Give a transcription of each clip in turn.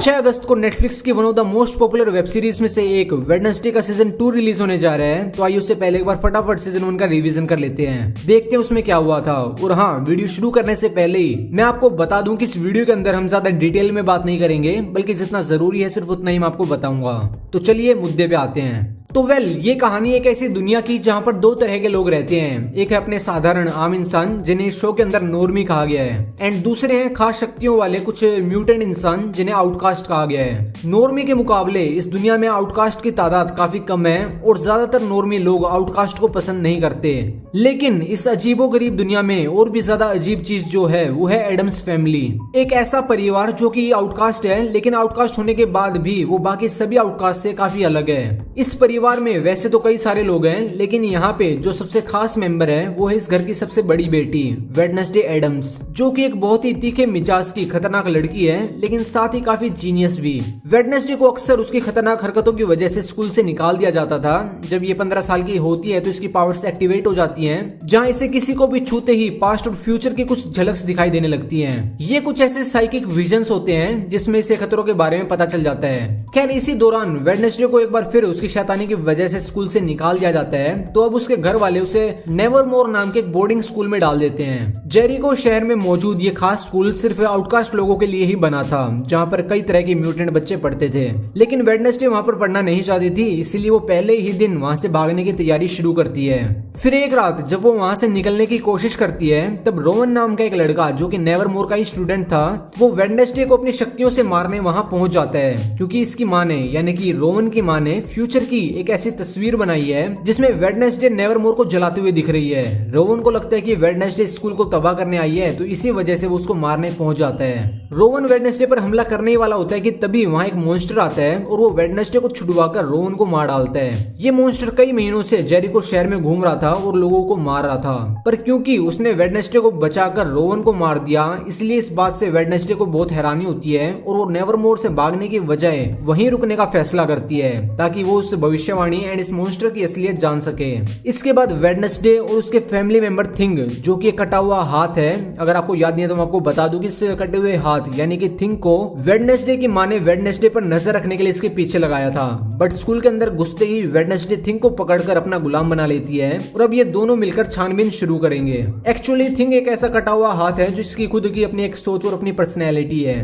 6 अगस्त को नेटफ्लिक्स की one of the most popular web series में से एक वेडनेसडे का सीजन 2 रिलीज होने जा रहा है। तो आइए उससे पहले एक बार फटाफट सीजन 1 का रिवीजन कर लेते हैं, देखते हैं उसमें क्या हुआ था। और हाँ, वीडियो शुरू करने से पहले ही मैं आपको बता दूं कि इस वीडियो के अंदर हम ज्यादा डिटेल में बात नहीं करेंगे, बल्कि जितना जरूरी है सिर्फ उतना ही मैं आपको बताऊंगा। तो चलिए मुद्दे पे आते हैं। तो ये कहानी एक ऐसी दुनिया की जहां पर दो तरह के लोग रहते हैं। एक है अपने साधारण आम इंसान जिन्हें इस शो के अंदर नॉर्मी कहा गया है, एंड दूसरे हैं खास शक्तियों वाले कुछ म्यूटेंट इंसान जिन्हें आउटकास्ट कहा गया है। नॉर्मी के मुकाबले इस दुनिया में आउटकास्ट की तादाद काफी कम है और ज्यादातर नॉर्मी लोग आउटकास्ट को पसंद नहीं करते। लेकिन इस अजीबोगरीब दुनिया में और भी ज्यादा अजीब चीज जो है वो है एडम्स फैमिली। एक ऐसा परिवार जो कि आउटकास्ट है, लेकिन आउटकास्ट होने के बाद भी वो बाकी सभी आउटकास्ट से काफी अलग है। इस परिवार में वैसे तो कई सारे लोग हैं, लेकिन यहाँ पे जो सबसे खास मेंबर है वो है इस घर की सबसे बड़ी बेटी वेडनेसडे एडम्स, जो कि एक बहुत ही तीखे मिजाज की खतरनाक लड़की है, लेकिन साथ ही काफी जीनियस भी। वेडनेसडे को अक्सर उसकी खतरनाक हरकतों की वजह से स्कूल से निकाल दिया जाता था। जब ये 15 साल की होती है तो इसकी पावर्स एक्टिवेट हो जाती हैं, जहाँ इसे किसी को भी छूते ही पास्ट और फ्यूचर की कुछ झलक्स दिखाई देने लगती हैं। ये कुछ ऐसे साइकिक विजन्स होते हैं जिसमें इसे खतरों के बारे में पता चल जाता है। खैर, इसी दौरान वेडनेसडे को एक बार फिर उसकी शैतानी की वजह से स्कूल से निकाल दिया जाता है। तो अब उसके घर वाले उसे नेवरमोर नाम के एक बोर्डिंग स्कूल में डाल देते हैं। जेरिको शहर में मौजूद ये खास स्कूल सिर्फ आउटकास्ट लोगों के लिए ही बना था, जहाँ पर कई तरह के म्यूटेंट बच्चे पढ़ते थे। लेकिन वेडनेसडे वहाँ पर पढ़ना नहीं चाहती थी, इसीलिए वो पहले ही दिन वहाँ से भागने की तैयारी शुरू करती है। फिर एक रात जब वो वहाँ से निकलने की कोशिश करती है, तब रोवन नाम का एक लड़का जो कि नेवरमोर का ही स्टूडेंट था, वो वेडनेसडे को अपनी शक्तियों से मारने वहाँ पहुंच जाता है, क्योंकि इसकी माँ ने यानी कि रोवन की माँ ने फ्यूचर की एक ऐसी तस्वीर बनाई है जिसमें वेडनेसडे नेवरमोर को जलाते हुए दिख रही है। रोवन को लगता है कि वेडनेसडे स्कूल को तबाह करने आई है, तो इसी वजह से वो उसको मारने पहुंच जाता है। रोवन वेडनेसडे पर हमला करने वाला होता है कि तभी वहाँ एक मॉन्स्टर आता है और वो वेडनेसडे को छुड़वाकर रोवन को मार डालता है। ये मॉन्स्टर कई महीनों से जेरिको शहर में घूम रहा था और लोगों को मार रहा था, पर क्योंकि उसने वेडनेसडे को बचाकर रोवन को मार दिया, इसलिए इस बात से वेडनेसडे को बहुत हैरानी होती है और वो नेवरमोर से भागने की बजाय वहीं रुकने का फैसला करती है, ताकि वो उस भविष्यवाणी एंड इस मॉन्स्टर की असलियत जान सके। इसके बाद वेडनेसडे और उसके फैमिली मेंबर थिंग, जो कि कटा हुआ हाथ है, अगर आपको याद नहीं है तो मैं आपको बता दूं कि इस कटे हुए हाथ यानी कि थिंग को वेडनेसडे की मां ने वेडनेसडे पर नजर रखने के लिए इसके पीछे लगाया था। बट स्कूल के अंदर घुसते ही वेडनेसडे थिंग को पकड़कर अपना गुलाम बना लेती है और अब ये दोनों मिलकर छानबीन शुरू करेंगे। एक्चुअली थिंग एक ऐसा कटा हुआ हाथ है जिसकी खुद की अपनी एक सोच और अपनी पर्सनैलिटी है।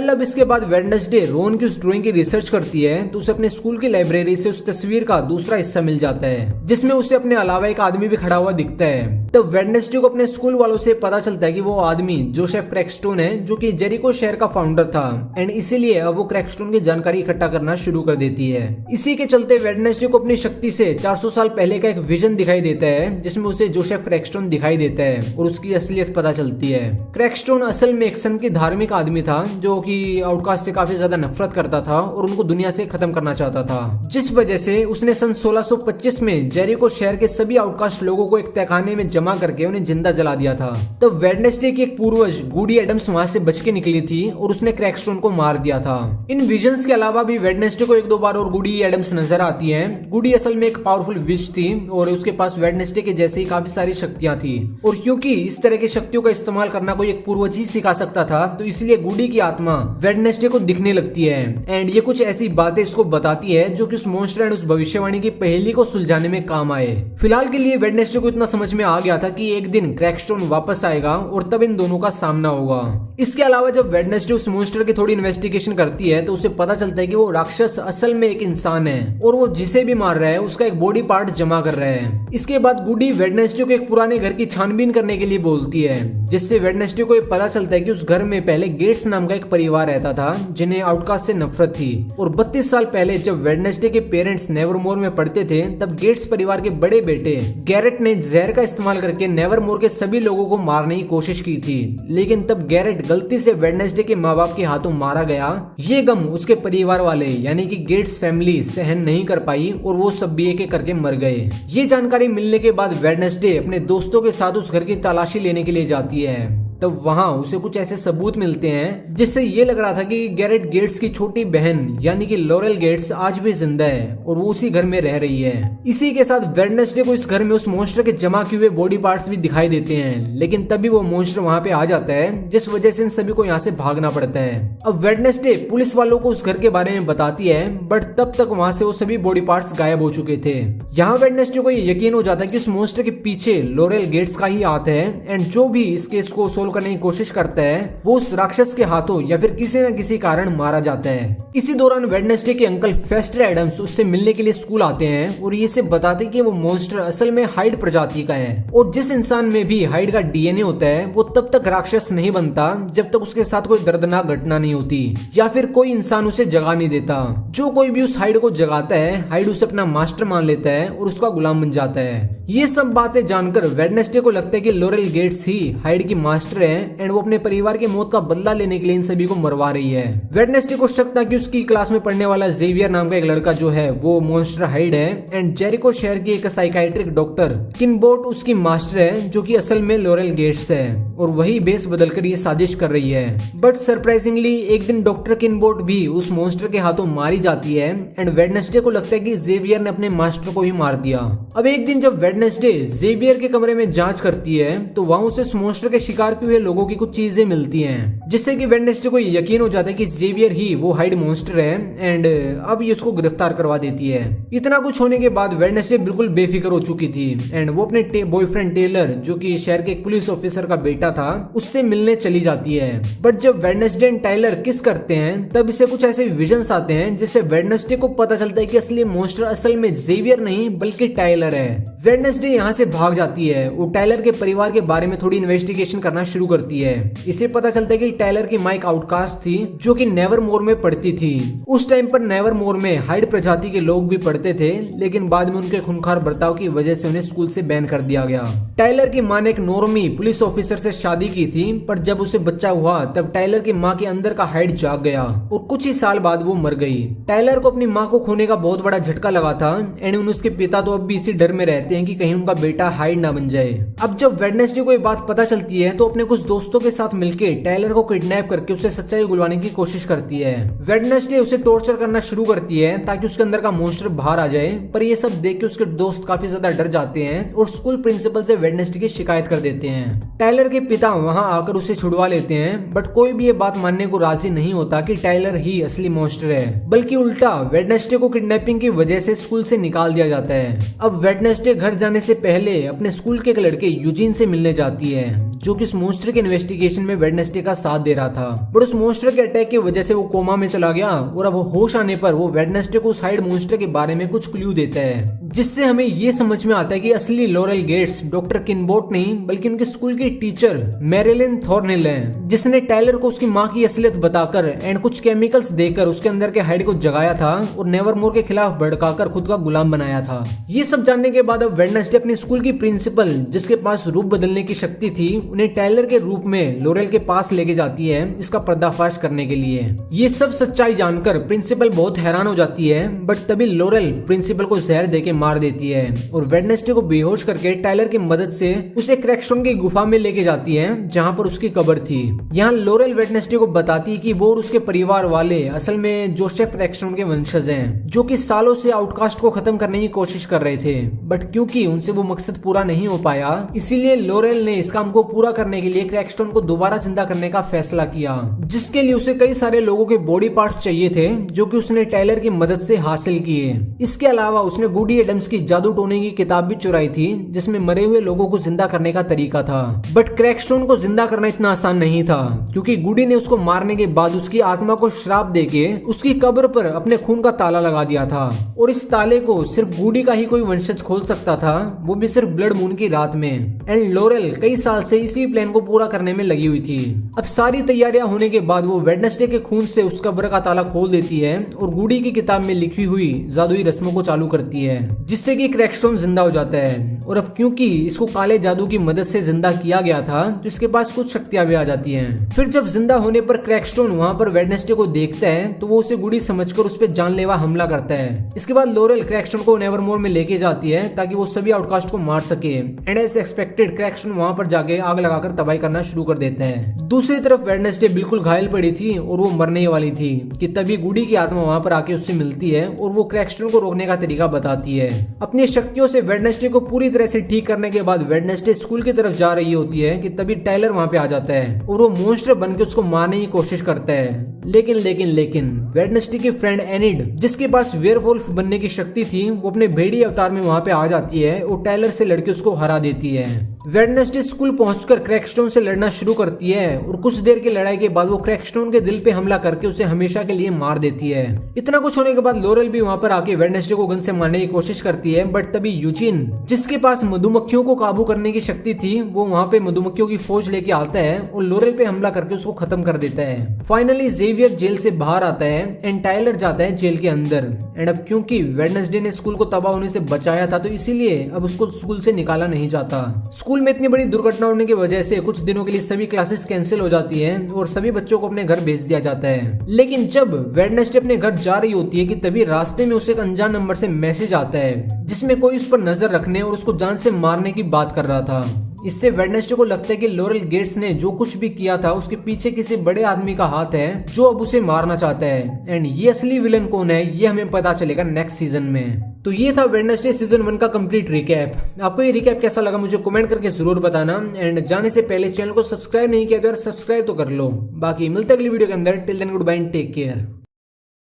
अब इसके बाद वेडनेसडे रोन की उस ड्राइंग की रिसर्च करती है, तो उसे अपने स्कूल की लाइब्रेरी से उस तस्वीर का दूसरा हिस्सा मिल जाता है, जिसमें उसे अपने अलावा एक आदमी भी खड़ा हुआ दिखता है। तो वेडनेसडे को अपने स्कूल वालों से पता चलता है कि वो आदमी जोसेफ क्रैकस्टोन है, जो कि जेरिको शहर का फाउंडर था, एंड इसीलिए अब वो क्रैकस्टोन की जानकारी इकट्ठा करना शुरू कर देती है। इसी के चलते वेडनेसडे को अपनी शक्ति से 400 साल पहले का एक विजन दिखाई देता है, जिसमें उसे जोसेफ क्रैकस्टोन दिखाई देता है और उसकी असलियत पता चलती है। क्रैकस्टोन असल में एक सन की धार्मिक आदमी था, जो कि आउटकास्ट से काफी ज्यादा नफरत करता था और उनको दुनिया से खत्म करना चाहता था, जिस वजह से उसने सन 1625 में जेरिको शहर के सभी आउटकास्ट लोगों को एक तहखाने में जमा करके उन्हें जिंदा जला दिया था। तब वेडनेसडे की एक पूर्वज गूडी एडम्स वहां से बच के निकली थी और उसने क्रैकस्टोन को मार दिया था। इन विजन्स के अलावा भी वेडनेसडे को एक दो बार और गूडी एडम्स नजर आती है। गूडी असल में एक पावरफुल विच थी और उसके पास वेडनेसडे के जैसे ही काफी सारी शक्तियां थी, और क्योंकि इस तरह की शक्तियों का इस्तेमाल करना कोई एक पूर्वज ही सिखा सकता था, तो इसलिए गूडी की आत्मा वेडनेसडे को दिखने लगती है, एंड ये कुछ ऐसी बातें इसको बताती है जो कि उस मॉन्स्टर एंड उस भविष्यवाणी की पहेली को सुलझाने में काम आए। फिलहाल के लिए वेडनेसडे को इतना समझ में आ गया था कि एक दिन क्रैकस्टोन वापस आएगा और तब इन दोनों का सामना होगा। इसके अलावा जब वेडनेसडे उस मॉन्स्टर की थोड़ी इन्वेस्टिगेशन करती है, तो उसे पता चलता है कि वो राक्षस असल में एक इंसान है और वो जिसे भी मार रहा है उसका एक बॉडी पार्ट जमा कर रहा है। इसके बाद गूडी वेडनेसडे को एक पुराने घर की छानबीन करने के लिए बोलती है, जिससे वेडनेसडे को ये पता चलता है कि उस घर में पहले गेट्स नाम का एक परिवार रहता था, जिन्हें आउटकास्ट से नफरत थी। और 32 साल पहले जब वेडनेसडे के पेरेंट्स नेवरमोर में पढ़ते थे, तब गेट्स परिवार के बड़े बेटे गैरेट ने जहर का इस्तेमाल करके नेवरमोर के सभी लोगों को मारने की कोशिश की थी, लेकिन तब गैरेट गलती से वेडनेसडे के माँ बाप के हाथों मारा गया। ये गम उसके परिवार वाले यानी कि गेट्स फैमिली सहन नहीं कर पाई और वो सब भी एक एक करके मर गए। ये जानकारी मिलने के बाद वेडनेसडे अपने दोस्तों के साथ उस घर की तलाशी लेने के लिए जाती है। तब वहाँ उसे कुछ ऐसे सबूत मिलते हैं जिससे ये लग रहा था कि गैरेट गेट्स की छोटी बहन यानी कि लॉरेल गेट्स आज भी जिंदा है और वो उसी घर में रह रही है। इसी के साथ वेडनेसडे को इस घर में उस मॉन्स्टर के जमा किए हुए बॉडी पार्ट्स भी दिखाई देते हैं, लेकिन तभी वो मॉन्स्टर वहाँ पे आ जाता है जिस वजह से इन सभी को यहाँ से भागना पड़ता है। अब वेडनेसडे पुलिस वालों को उस घर के बारे में बताती है, बट तब तक वहाँ से वो सभी बॉडी पार्ट्स गायब हो चुके थे। यहाँ वेडनेसडे को ये यकीन हो जाता है कि उस मॉन्स्टर के पीछे लॉरेल गेट्स का ही हाथ है एंड जो भी इस केस को सोल्व करने की कोशिश करता है वो उस राक्षस के हाथों या फिर किसी न किसी कारण मारा जाता है। इसी दौरान वेडनेसडे के अंकल फेस्टर एडम्स उससे मिलने के लिए स्कूल आते हैं और ये से बताते कि वो मॉन्स्टर असल में हाइड प्रजाति का है और जिस इंसान में भी हाइड का डीएनए होता है वो तब तक राक्षस नहीं बनता जब तक उसके साथ कोई दर्दनाक घटना नहीं होती या फिर कोई इंसान उसे जगा नहीं देता। जो कोई भी उस हाइड को जगाता है हाइड उसे अपना मास्टर मान लेता है और उसका गुलाम बन जाता है। ये सब बातें जानकर वेडनेसडे को लगता है कि लॉरेल गेट्स ही हाइड की मास्टर है एंड वो अपने परिवार की मौत का बदला लेने के लिए इन सभी को मरवा रही है। वेडनेसडे को शक था कि उसकी क्लास में पढ़ने वाला जेवियर नाम का एक लड़का जो है वो मॉन्स्टर हाइड है एंड जेरिको शहर की एक साइकाइट्रिक डॉक्टर किनबोट उसकी मास्टर है जो कि असल में लॉरेल गेट्स है और वही बेस बदलकर ये साजिश कर रही है। बट सरप्राइजिंगली एक दिन डॉक्टर किनबोट भी उस मॉन्स्टर के हाथों मारी जाती है एंड वेडनेसडे को लगता है कि जेवियर ने अपने मास्टर को ही मार दिया। अब एक दिन जब वेडनेसडे जेवियर के कमरे में जांच करती है तो वहाँ उसे उस मॉन्स्टर के शिकार किए हुए लोगों की कुछ चीजें मिलती हैं जिससे कि वेडनेसडे को यकीन हो जाता है कि जेवियर ही वो हाइड मॉन्स्टर है एंड अब ये उसको गिरफ्तार करवा देती है। इतना कुछ होने के बाद वेडनेसडे बिल्कुल बेफिक्र हो चुकी थी एंड वो अपने बॉयफ्रेंड टेलर जो कि शहर के एक पुलिस ऑफिसर का बेटा था उससे मिलने चली जाती है। बट जब वेडनेसडे एंड टाइलर किस करते हैं तब इसे कुछ ऐसे विजन्स आते हैं जिससे वेडनेसडे को पता चलता है कि असली मॉन्स्टर असल में जेवियर नहीं बल्कि टाइलर है। वेडनेसडे यहाँ से भाग जाती है और टाइलर के परिवार के बारे में थोड़ी इन्वेस्टिगेशन करना शुरू करती है। इसे पता चलता है कि टाइलर की माँ एक आउटकास्ट थी जो कि नेवरमोर में पढ़ती थी। उस टाइम पर नेवरमोर में हाइड प्रजाति के लोग भी पढ़ते थे लेकिन बाद में उनके खूंखार बर्ताव की वजह से उन्हें स्कूल से बैन कर दिया गया। टाइलर की माँ ने एक नॉर्मी पुलिस ऑफिसर से शादी की थी पर जब उसे बच्चा हुआ तब टाइलर की माँ के अंदर का हाइड जाग गया और कुछ ही साल बाद वो मर गई। टाइलर को अपनी माँ को खोने का बहुत बड़ा झटका लगा था एंड उसके पिता तो अब भी इसी डर में रहते हैं कि कहीं उनका बेटा हाइड ना बन जाए। अब जब वेडनेसडे को ये बात पता चलती है तो अपने कुछ दोस्तों के साथ मिलकर टाइलर को किडनैप करके उसे सच्चाई बुलवाने की कोशिश करती है। वेडनेसडे उसे टॉर्चर करना शुरू करती है ताकि उसके अंदर का मॉन्स्टर बाहर आ जाए, पर ये सब देख के उसके दोस्त काफी ज्यादा डर जाते हैं और स्कूल प्रिंसिपल से वेडनेसडे की शिकायत कर देते हैं। टाइलर के पिता वहां आकर उसे छुड़वा लेते हैं बट कोई भी ये बात मानने को राजी नहीं होता कि टाइलर ही असली मॉन्स्टर है, बल्कि उल्टा वेडनेसडे को किडनैपिंग की वजह से स्कूल से निकाल दिया जाता है। अब वेडनेसडे घर जाने से पहले अपने स्कूल के एक लड़के यूजीन से मिलने जाती है जो कि उस मॉन्स्टर के इन्वेस्टिगेशन में वेडनेसडे का साथ दे रहा था, बट उस मॉन्स्टर के अटैक की वजह से वो कोमा में चला गया और अब होश आने पर वो वेडनेसडे को साइड मॉन्स्टर के बारे में कुछ क्लू देता है जिससे हमें ये समझ में आता है कि असली लॉरेल गेट्स डॉक्टर किनबोट नहीं बल्कि उनके स्कूल की टीचर मैरिलिन थॉर्नेल है जिसने टाइलर को उसकी माँ की असलियत बताकर एंड कुछ केमिकल्स देकर उसके अंदर के हाइड को जगाया था और नेवरमोर के खिलाफ भड़काकर खुद का गुलाम बनाया था। ये सब जानने के बाद अब वेडनेसडे अपनी स्कूल की प्रिंसिपल जिसके पास रूप बदलने की शक्ति थी उन्हें टाइलर के रूप में लॉरेल के पास लेके जाती है इसका पर्दाफाश करने के लिए। ये सब सच्चाई जानकर प्रिंसिपल बहुत हैरान हो जाती है बट तभी लॉरेल प्रिंसिपल को जहर देके मार देती है और वेडनेसडे को बेहोश करके टाइलर की मदद से उसे क्रैकस्टोन की गुफा में लेके जाती है जहाँ पर उसकी कब्र थी। यहाँ लॉरेल वेडनेसडे को बताती है कि वो और उसके परिवार वाले असल में जोसेफ क्रैकस्टोन के वंशज हैं जो कि सालों से आउटकास्ट को खत्म करने की कोशिश कर रहे थे, बट क्योंकि उनसे वो मकसद पूरा नहीं हो पाया इसीलिए लॉरेल ने इस काम को पूरा करने के लिए क्रैकस्टोन को दोबारा जिंदा करने का फैसला किया, जिसके लिए उसे कई सारे लोगों के बॉडी पार्ट्स चाहिए थे जो कि उसने टाइलर की मदद से हासिल किए। इसके अलावा उसने गुडी एडम्स की जादू टोने की किताब भी चुराई थी जिसमें मरे हुए लोगों को जिंदा करने का तरीका था, बट क्रैकस्टोन को जिंदा करना इतना आसान नहीं था क्योंकि गुडी ने उसको मारने के बाद उसकी आत्मा को श्राप देके उसकी कब्र पर अपने खून का ताला लगा दिया था और इस ताले को सिर्फ गुडी का ही कोई वंशज खोल सकता था, वो भी सिर्फ ब्लड मून की रात में। एंड लॉरेल कई साल से इसी प्लान को पूरा करने में लगी हुई थी। अब सारी तैयारियां होने के बाद वो वेडनेसडे के खून से उस कब्र का ताला खोल देती है और गुडी की किताब में लिखी हुई जादुई रस्मों को चालू करती है जिससे कि क्रैकस्टोन जिंदा हो जाता है। और अब क्योंकि इसको काले जादू की मदद से जिंदा किया गया था तो इसके पास कुछ शक्तियां भी आ जाती हैं। फिर जब जिंदा होने पर क्रैकस्टोन वहां पर वेडनेसडे को देखता है तो वो उसे गुडी समझकर उस पर जानलेवा हमला करता है। इसके बाद लॉरेल क्रैकस्टोन को नेवरमोर में लेके जाती है ताकि वो सभी आउटकास्ट को मार सके। एंड एज एक्सपेक्टेड क्रैक्सटोन वहां पर जाके आग लगाकर तबाही करना शुरू कर देता है। दूसरी तरफ वेडनेसडे बिल्कुल घायल पड़ी थी और वो मरने वाली थी कि तभी गुडी की आत्मा वहां पर आके उससे मिलती है और वो क्रैक्सटोन को रोकने का तरीका बताती है। अपनी शक्तियों से वेडनेसडे को पूरी तरह से ठीक करने के बाद वेडनेसडे स्कूल की तरफ जा रही होती है कि तभी टाइलर वहां पे आ जाता है और वो मॉन्स्टर बनके उसको मारने की कोशिश करता है। लेकिन वेडनेसडे की फ्रेंड एनिड, जिसके पास वेयरवुल्फ बनने की शक्ति थी, वो अपने भेड़ी अवतार में वहां पे आ जाती है और टाइलर से लड़के उसको हरा देती है। वेडनेसडे स्कूल पहुंचकर क्रैकस्टोन से लड़ना शुरू करती है और कुछ देर की लड़ाई के बाद वो क्रैकस्टोन के दिल पे हमला करके उसे हमेशा के लिए मार देती है। इतना कुछ होने के बाद लोरेल भी वहां पर आके वेडनेसडे को गन से मारने की कोशिश करती है, बट तभी यूजिन, जिसके पास मधुमक्खियों को काबू करने की शक्ति थी, वो वहां पे मधुमक्खियों की फौज लेके आता है और लोरेल पे हमला करके उसको खत्म कर देता है। फाइनली जेवियर जेल से बाहर आता है एंड टाइलर जाता है जेल के अंदर। एंड अब क्योंकि वेडनेसडे ने स्कूल को तबाह होने से बचाया था, तो इसीलिए अब उसको स्कूल से निकाला नहीं जाता। स्कूल में इतनी बड़ी दुर्घटना होने की वजह से कुछ दिनों के लिए सभी क्लासेस कैंसिल हो जाती हैं और सभी बच्चों को अपने घर भेज दिया जाता है। लेकिन जब वेडनेसडे अपने घर जा रही होती है कि तभी रास्ते में उसे एक अनजान नंबर से मैसेज आता है जिसमें कोई उस पर नजर रखने और उसको जान से मारने की बात कर रहा था। इससे वेडनेसडे को लगता है कि लोरेल गेट्स ने जो कुछ भी किया था उसके पीछे किसी बड़े आदमी का हाथ है जो अब उसे मारना चाहता है। एंड ये असली विलन कौन है ये हमें पता चलेगा नेक्स्ट सीजन में। तो ये था वेडनेसडे सीजन 1 का कंप्लीट रिकैप। आपको ये रिकैप कैसा लगा मुझे कमेंट करके जरूर बताना। एंड जाने से पहले चैनल को सब्सक्राइब नहीं किया तो यार सब्सक्राइब तो कर लो। बाकी मिलते अगली वीडियो के अंदर। Till then goodbye, take care.